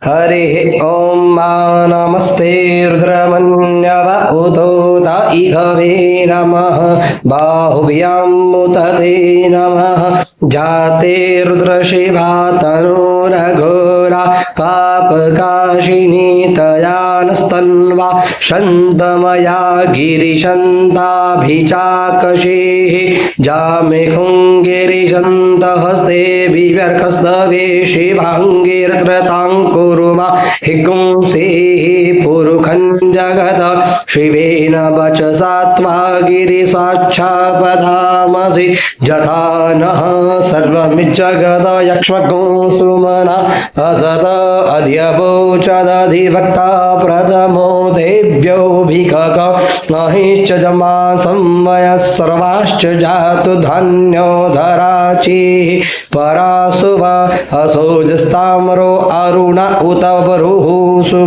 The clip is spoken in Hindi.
हरि ओम मा नमस्ते रुद्रमन्यव उतो त इघवे नमः बाहुभ्यां मुतते नमः जाते रुद्रशिवा तरुणघोरा पापकाशिनी तयानस्तन्वा शन्तमया गिरिशन्ताभिचाकषेः जामेखुङ्गिरिशन्तहस्ते बिभर्खस्तवे शिवाङ्गिरत्रताङ्कुरुमा हिकुंसेः पुरुखं जगत शिवेन वचसा त्वा गिरिसाक्षापधामसि जथा नः सर्वमिज्जगत यक्ष्मको सुमना असत अध्यवोचदधिभक्ता प्रथमो देव्यो भिखक महिश्च जमा संवयः सर्वाश्च जातु धन्यो धराचि पराशुभ असोजस्ताम्रो अरुण उत बरुः